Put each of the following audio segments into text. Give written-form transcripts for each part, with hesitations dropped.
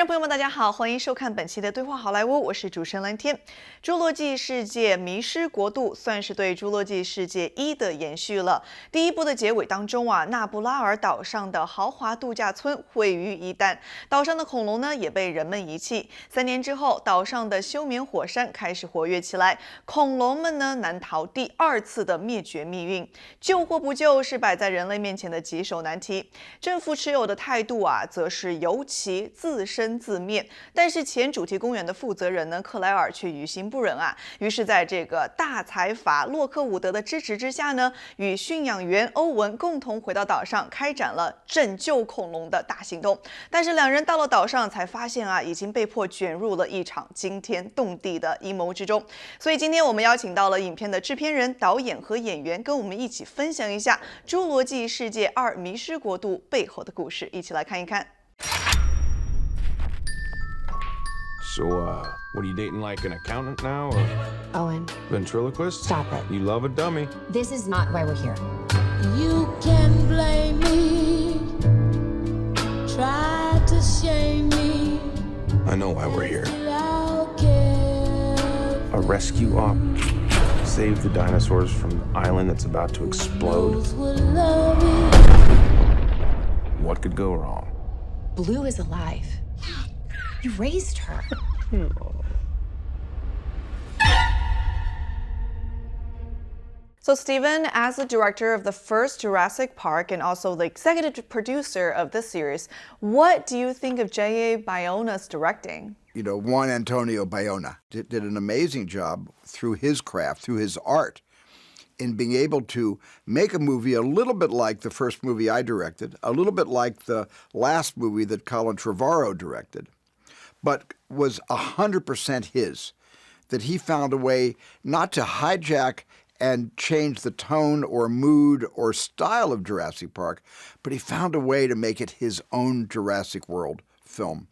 众朋友们，大家好，欢迎收看本期的对话好莱坞，我是主持人蓝天。侏罗纪世界迷失国度算是对侏罗纪世界1的延续了。第一部的结尾当中纳布拉尔岛上的豪华度假村毁于一旦，岛上的恐龙呢也被人们遗弃。3年之后，岛上的休眠火山开始活跃起来，恐龙们呢难逃第2次的灭绝命运。救或不救是摆在人类面前的棘手难题。政府持有的态度则是尤其自生自灭，但是前主题公园的负责人呢，克莱尔却于心不忍于是在这个大财阀洛克伍德的支持之下呢，与驯养员欧文共同回到岛上，开展了拯救恐龙的大行动。但是两人到了岛上，才发现已经被迫卷入了一场惊天动地的阴谋之中。所以今天我们邀请到了影片的制片人、导演和演员，跟我们一起分享一下《侏罗纪世界2：迷失国度》背后的故事，一起来看一看。So, what are you dating, like an accountant now, or Owen, ventriloquist? stop it. You love a dummy. This is not why we're here. You can blame me, try to shame me. I know why we're here. I'll care. A rescue op. Save the dinosaurs from the island that's about to explode. Those will love me. What could go wrong? Blue is alive. You raised her. So Steven, as the director of the first Jurassic Park and also the executive producer of this series, what do you think of J.A. Bayona's directing? You know, Juan Antonio Bayona did an amazing job through his craft, through his art, in being able to make a movie a little bit like the first movie I directed, a little bit like the last movie that Colin Trevorrow directed, but was 100% his, that he found a way not to hijack and change the tone or mood or style of Jurassic Park, but he found a way to make it his own Jurassic World film.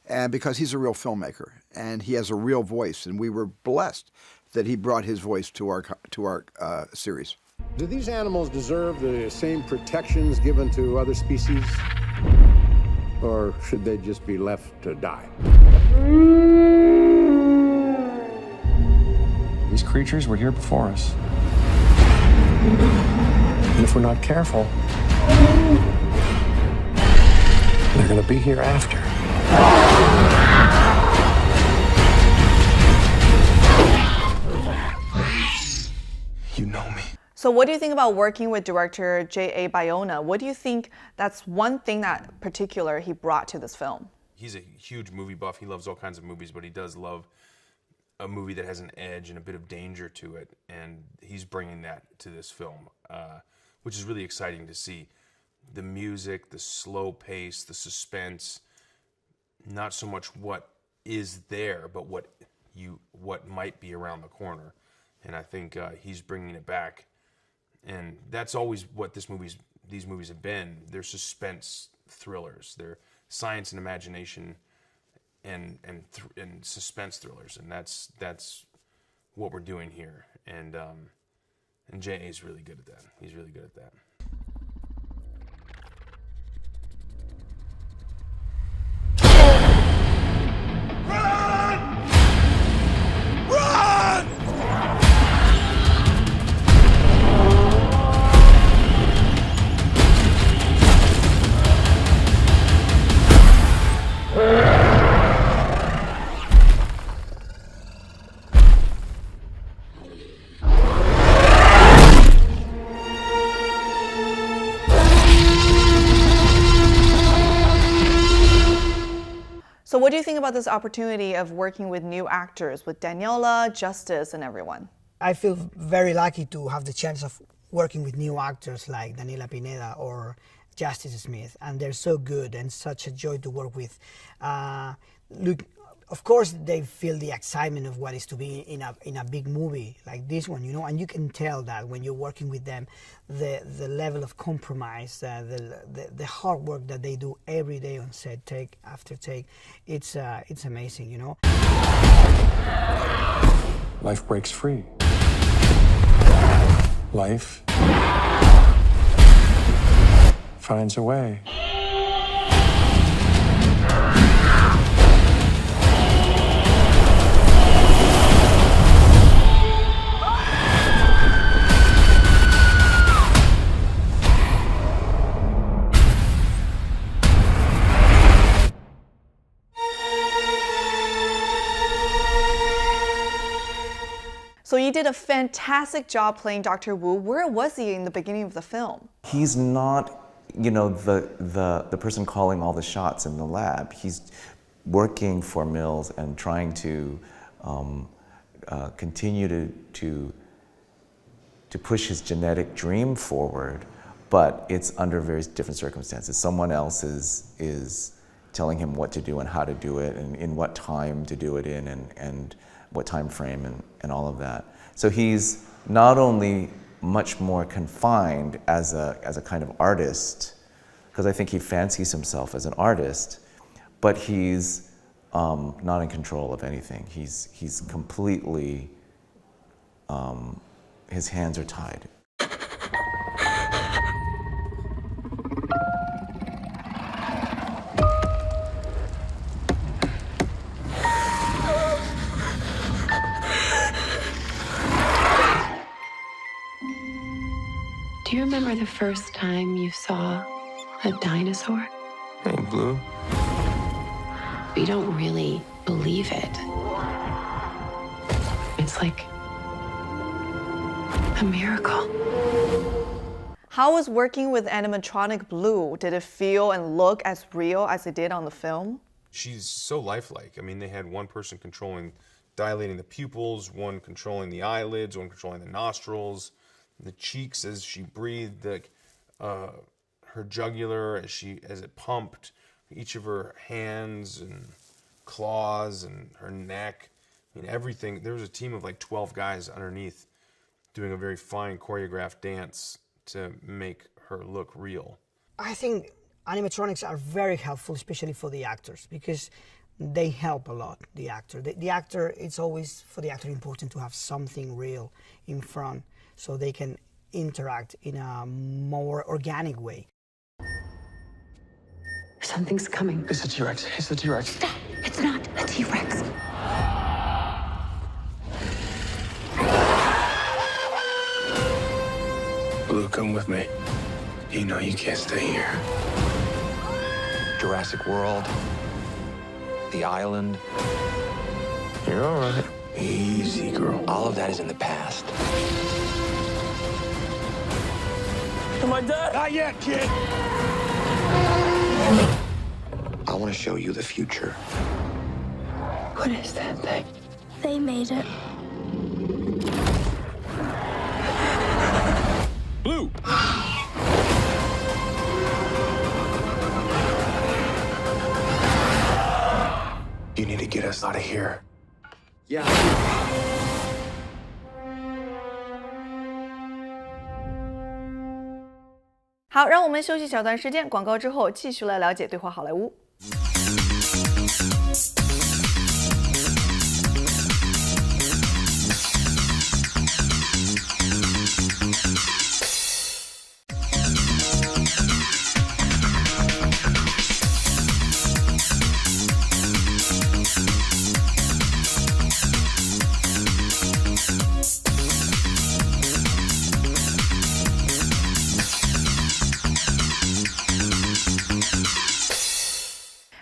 And because he's a real filmmaker and he has a real voice, and we were blessed that he brought his voice to our series. Do these animals deserve the same protections given to other species? Or should they just be left to die? These creatures were here before us. And if we're not careful, they're going to be here after. You know me. So what do you think about working with director J.A. Bayona? What do you think that's one thing that particular he brought to this film? He's a huge movie buff. He loves all kinds of movies, but he does love a movie that has an edge and a bit of danger to it, and he's bringing that to this film, which is really exciting to see. The music, the slow pace, the suspense, not so much what is there, but what might be around the corner. And I think he's bringing it back, and that's always what these movies have been. They're suspense thrillers. They're science and imagination and suspense thrillers, and that's what we're doing here. And J.A. is really good at that. He's really good at that. So what do you think about this opportunity of working with new actors, with Daniela, Justice, and everyone? I feel very lucky to have the chance of working with new actors like Daniela Pineda or Justice Smith, and they're so good and such a joy to work with. Look, of course, they feel the excitement of what is to be in a big movie like this one, you know, and you can tell that when you're working with them, the level of compromise, the hard work that they do every day on set, take after take, it's amazing, you know. Life breaks free. Life finds a way. did a fantastic job playing Dr. Wu. Where was he in the beginning of the film? He's not, the person calling all the shots in the lab. He's working for Mills and trying to continue to push his genetic dream forward, but it's under very different circumstances. Someone else is telling him what to do and how to do it and in what time to do it in and what time frame and all of that. So he's not only much more confined as a kind of artist, because I think he fancies himself as an artist, but he's not in control of anything. He's completely, his hands are tied. Do you remember the first time you saw a dinosaur? Hey, Blue. You don't really believe it. It's like a miracle. How was working with animatronic Blue? Did it feel and look as real as it did on the film? She's so lifelike. I mean, they had one person dilating the pupils, one controlling the eyelids, one controlling the nostrils, the cheeks as she breathed, her jugular as it pumped, each of her hands and claws and her neck. I mean, everything. There was a team of like 12 guys underneath doing a very fine choreographed dance to make her look real. I think animatronics are very helpful, especially for the actors, because they help a lot the actor. The actor, it's always for the actor important to have something real in front so they can interact in a more organic way. Something's coming. It's a T-Rex. It's a T-Rex. Stop! It's not a T-Rex. Blue, come with me. You know you can't stay here. Jurassic World, the island. You're all right. Easy, girl. All of that is in the past. Am I dead? Not yet, kid. I want to show you the future. What is that thing? They made it. Blue! You need to get us out of here. Yeah. 好，让我们休息小段时间，广告之后继续来了解对话好莱坞。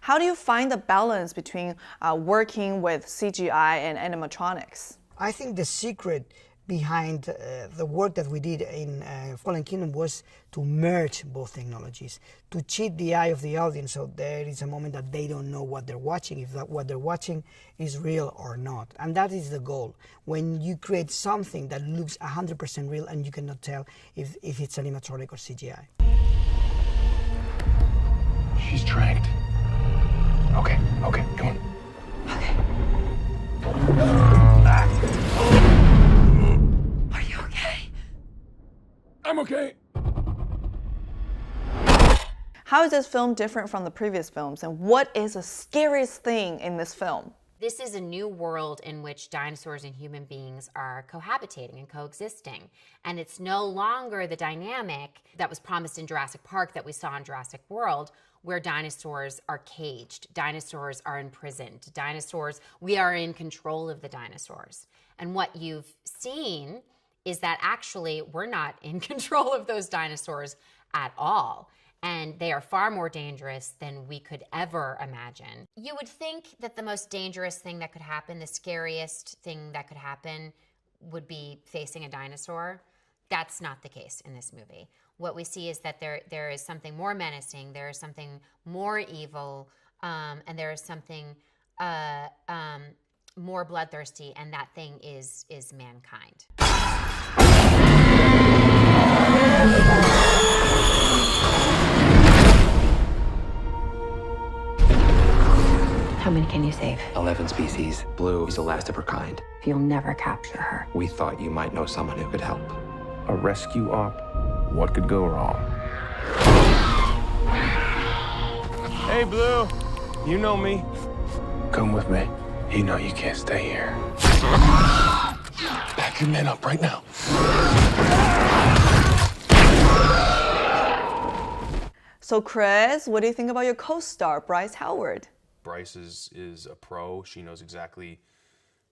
How do you find the balance between working with CGI and animatronics? I think the secret behind the work that we did in Fallen Kingdom was to merge both technologies, to cheat the eye of the audience so there is a moment that they don't know what they're watching, if what they're watching is real or not. And that is the goal. When you create something that looks 100% real and you cannot tell if it's animatronic or CGI. She's tracked. Okay, come on. Okay. Are you okay? I'm okay. How is this film different from the previous films, and what is the scariest thing in this film? This is a new world in which dinosaurs and human beings are cohabitating and coexisting. And it's no longer the dynamic that was promised in Jurassic Park that we saw in Jurassic World, where dinosaurs are caged, dinosaurs are imprisoned, we are in control of the dinosaurs. And what you've seen is that actually we're not in control of those dinosaurs at all. And they are far more dangerous than we could ever imagine. You would think that the most dangerous thing that could happen, the scariest thing that could happen, would be facing a dinosaur. That's not the case in this movie. What we see is that there is something more menacing, there is something more evil, and there is something more bloodthirsty, and that thing is mankind. How many can you save? 11 species. Blue is the last of her kind. You'll never capture her. We thought you might know someone who could help. A rescue op? What could go wrong? Hey, Blue. You know me. Come with me. You know you can't stay here. Pack your men up right now. So, Chris, what do you think about your co-star, Bryce Howard? Bryce is a pro. She knows exactly.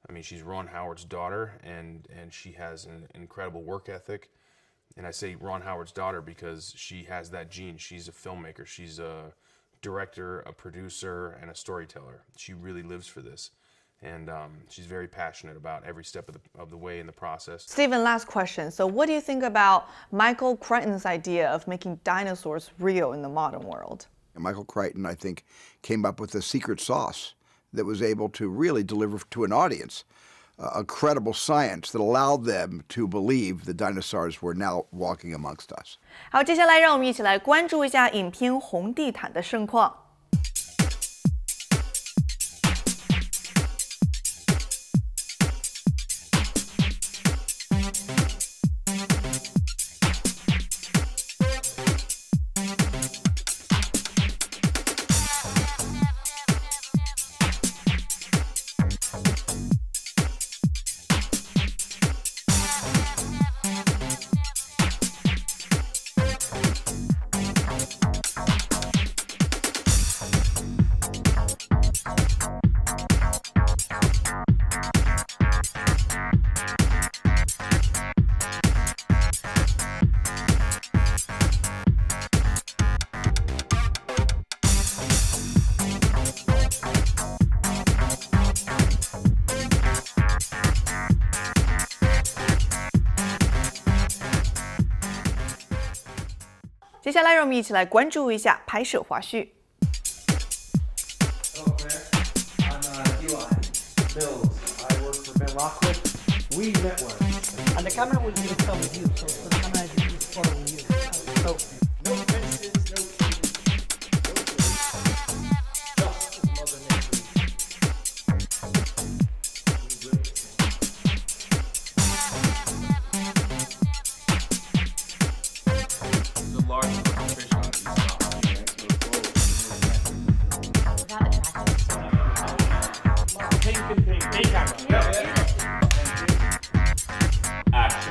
I mean, she's Ron Howard's daughter, and she has an incredible work ethic. And I say Ron Howard's daughter because she has that gene. She's a filmmaker. She's a director, a producer, and a storyteller. She really lives for this. And she's very passionate about every step of the way in the process. Stephen, last question. So what do you think about Michael Crichton's idea of making dinosaurs real in the modern world? Michael Crichton, I think, came up with a secret sauce that was able to really deliver to an audience a credible science that allowed them to believe the dinosaurs were now walking amongst us. 好，接下来让我们一起来关注一下影片红地毯的盛况。接下来，让我们一起来关注一下拍摄花絮。Hello, Claire. I'm Eli Mills. I work for Ben Lockwood. We met once. And the camera will be film with you, so the camera is following you. So no fences, no cages, no cages. Just as Mother Nature. The large concentration on each Action.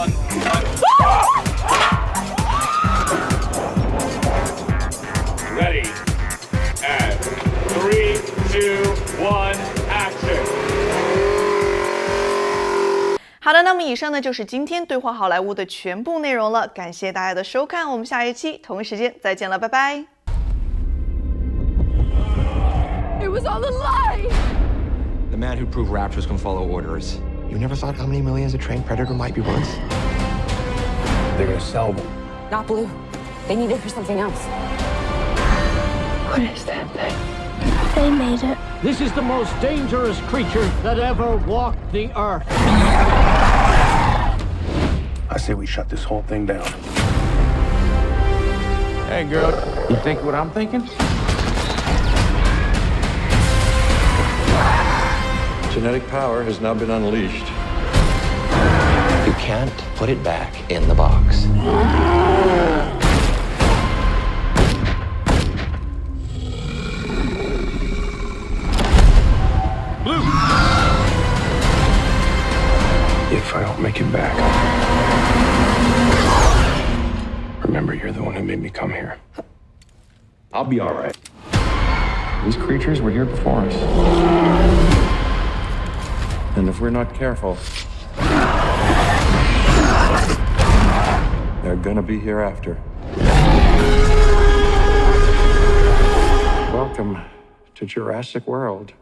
one. Ready. And 3, 2, 1, action. 好的，那么以上呢就是今天对话好莱坞的全部内容了，感谢大家的收看，我们下一期同一时间再见了，拜拜。It was all a lie! The man who proved raptors can follow orders. You never thought how many millions a trained predator might be worth? They're gonna sell them. Not Blue. They need it for something else. What is that thing? They made it. This is the most dangerous creature that ever walked the earth. I say we shut this whole thing down. Hey, girl, you think what I'm thinking? Genetic power has now been unleashed. You can't put it back in the box. Blue! If I don't make it back, remember you're the one who made me come here. I'll be all right. These creatures were here before us. And if we're not careful, they're gonna be here after. Welcome to Jurassic World.